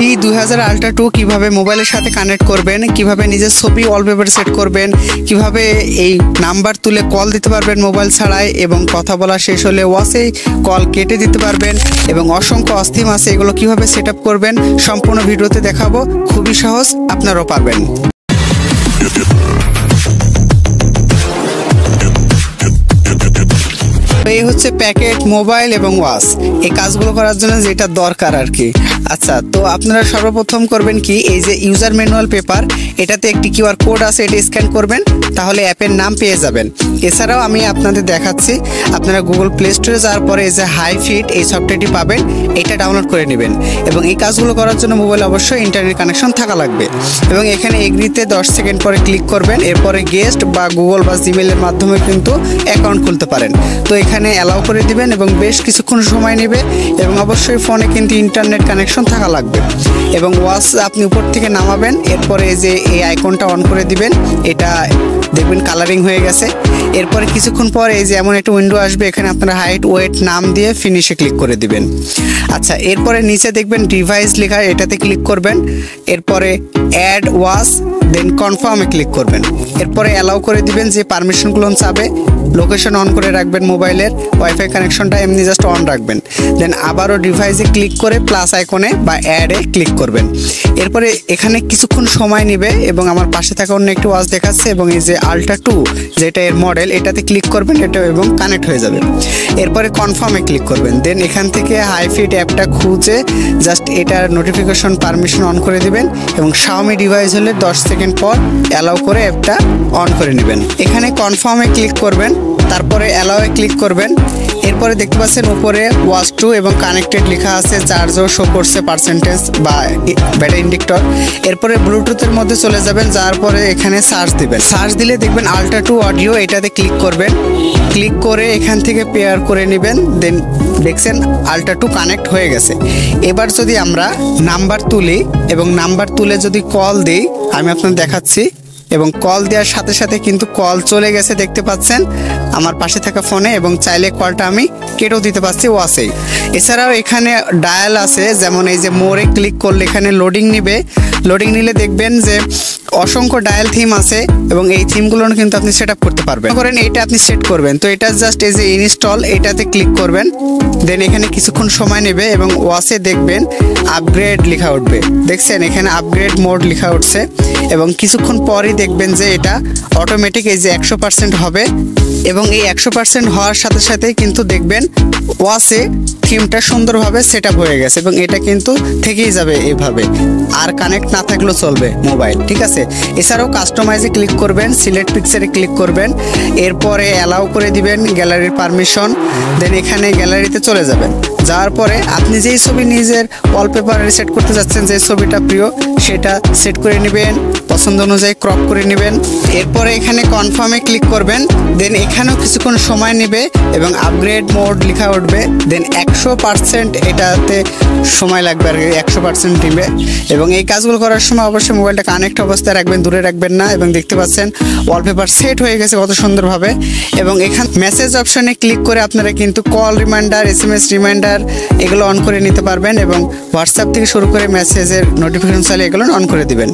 T2000 Ultra 2 কিভাবে মোবাইলের সাথে কানেক্ট করবেন, কিভাবে নিজের ছবি ওয়ালপেপারে সেট করবেন, কিভাবে এই নাম্বার তুলে কল দিতে পারবেন মোবাইল ছাড়াই এবং কথা বলা শেষ হলে ওয়াসেই কল কেটে দিতে পারবেন এবং অসংখ্য অস্থিম আছে এগুলো কিভাবে সেট আপ করবেন সম্পূর্ণ ভিডিওতে দেখাবো। খুবই সহজ, আপনারাও পারবেন। এই হচ্ছে প্যাকেট, মোবাইল এবং ওয়াচ, এই কাজগুলো করার জন্য যেটা দরকার আর কি। আচ্ছা, তো আপনারা সর্বপ্রথম করবেন কি, এই যে ইউজার ম্যানুয়াল পেপার, এটাতে একটি কিউআর কোড আছে, এটা স্ক্যান করবেন, তাহলে অ্যাপের নাম পেয়ে যাবেন। এছাড়াও আমি আপনাদের দেখাচ্ছি, আপনারা গুগল প্লে স্টোরে যাওয়ার পরে এই যে হাইফিট এই সফটওয়্যারটি পাবেন, এটা ডাউনলোড করে নেবেন এবং এই কাজগুলো করার জন্য মোবাইল অবশ্যই ইন্টারনেট কানেকশন থাকা লাগবে এবং এখানে এগ্রিতে 10 সেকেন্ড পরে ক্লিক করবেন। এরপরে গেস্ট বা গুগল বা জিমেলের মাধ্যমে কিন্তু অ্যাকাউন্ট খুলতে পারেন। তো এখানে অ্যালাউ করে দিবেন এবং বেশ কিছুক্ষণ সময় নেবে এবং অবশ্যই ফোনে কিন্তু ইন্টারনেট কানেকশন থাকা লাগবে এবং ওয়াচ আপনি উপর থেকে নামাবেন। এরপরে এই যে এই আইকনটা অন করে দিবেন, এটা দেখবেন কালারিং হয়ে গেছে। এরপরে কিছুক্ষণ পর এই যে এমন একটা উইন্ডো আসবে, এখানে আপনারা হাইট ওয়েট নাম দিয়ে ফিনিশে ক্লিক করে দিবেন। আচ্ছা, এরপরে নিচে দেখবেন ডিভাইস লেখা, এটাতে ক্লিক করবেন। এরপরে অ্যাড ওয়াচ, দেন কনফার্মে ক্লিক করবেন। এরপরে অ্যালাউ করে দিবেন, যে পারমিশনগুলো চাবে লোকেশন অন করে রাখবেন, মোবাইলের ওয়াইফাই কানেকশনটা এমনি জাস্ট অন রাখবেন। দেন আবারও ডিভাইসে ক্লিক করে প্লাস আইকনে বা অ্যাডে ক্লিক করবেন। এরপরে এখানে কিছুক্ষণ সময় নেবে এবং আমার পাশে থাকা অন্য একটি ওয়াচ দেখাচ্ছে এবং এই যে Ultra 2 যেটা এর মডেল, এটাতে ক্লিক করবেন, এটা এবং কানেক্ট হয়ে যাবে। এরপরে কনফার্মে ক্লিক করবেন। দেন এখান থেকে হাইফিট অ্যাপটা খুঁজে জাস্ট এটার নোটিফিকেশন পারমিশন অন করে দিবেন এবং Xiaomi ডিভাইস হলে 10 সেকেন্ড পর অ্যালাউ করে অ্যাপটা অন করে নেবেন। এখানে কনফার্মে ক্লিক করবেন, তারপরে অ্যালাউয়ে ক্লিক করবেন। এরপরে দেখতে পাচ্ছেন উপরে ওয়াচ 2 এবং কানেক্টেড লেখা আছে, চার্জও শো করছে পার্সেন্টেজ বা ব্যাটারি ইন্ডিকেটর। এরপরে ব্লুটুথের মধ্যে চলে যাবেন, যাওয়ার পরে এখানে সার্চ দিবেন। সার্চ দিলে দেখবেন Ultra 2 অডিও, এটাতে ক্লিক করবেন। ক্লিক করে এখান থেকে পেয়ার করে নেবেন। দেন দেখছেন Ultra 2 কানেক্ট হয়ে গেছে। এবার যদি আমরা নাম্বার তুলি এবং নাম্বার তুলে যদি কল দিই, আমি আপনাদের দেখাচ্ছি এবং কল দেওয়ার সাথে সাথে কিন্তু কল চলে গেছে, দেখতে পাচ্ছেন আমার পাশে থাকা ফোনে, এবং চাইলে কলটা আমি কেটেও দিতে পারছি ওয়াচেই। এছাড়াও এখানে ডায়াল আছে, যেমন এই যে মোরে ক্লিক করলে এখানে লোডিং নিবে। লোডিং নিলে দেখবেন যে অসংখ্য ডায়াল থিম আছে এবং এই থিমগুলো কিন্তু আপনি সেট আপ করতে পারবেন। করেন এটা আপনি সেট করবেন, তো এটা জাস্ট এই যে ইনস্টল, এটাতে ক্লিক করবেন। দেন এখানে কিছুক্ষণ সময় নেবে এবং ওয়াচে দেখবেন আপগ্রেড লেখা উঠবে, দেখছেন এখানে আপগ্রেড মোড লেখা উঠছে এবং কিছুক্ষণ পরই দেখবেন যে এটা অটোমেটিক এই যে 100% হবে এবং এই 100% হওয়ার সাথে সাথে কিন্তু দেখবেন ওয়াচে থিমটা সুন্দরভাবে সেট আপ হয়ে গেছে এবং এটা কিন্তু থেকেই যাবে এভাবে, আর কানেক্ট না থাকলেও চলবে মোবাইল, ঠিক আছে। এছাড়াও কাস্টমাইজে ক্লিক করবেন, সিলেক্ট পিকচারে ক্লিক করবেন, এরপরে অ্যালাউ করে দিবেন গ্যালারির পারমিশন। দেন এখানে গ্যালারিতে চলে যাবেন। যাওয়ার পরে আপনি যেই ছবি নিজের ওয়ালপেপারে সেট করতে যাচ্ছেন, যে ছবিটা প্রিয় সেটা সেট করে নেবেন, পছন্দ অনুযায়ী ক্রপ করে নেবেন। এরপরে এখানে কনফার্মে ক্লিক করবেন। দেন এখানেও কিছুক্ষণ সময় নেবে এবং আপগ্রেড মোড লেখা উঠবে। দেন 100% এটাতে সময় লাগবে আর 100% নেবে এবং এই কাজগুলো করার সময় অবশ্যই মোবাইলটা কানেক্ট অবস্থায় রাখবেন, দূরে রাখবেন না। এবং দেখতে পাচ্ছেন ওয়ালপেপার সেট হয়ে গেছে কত সুন্দরভাবে। এবং এখানে মেসেজ অপশনে ক্লিক করে আপনারা কিন্তু কল রিমাইন্ডার, SMS রিমাইন্ডার এগুলো অন করে নিতে পারবেন এবং হোয়াটসঅ্যাপ থেকে শুরু করে মেসেজের নোটিফিকেশন চাইলে এগুলো অন করে দিবেন।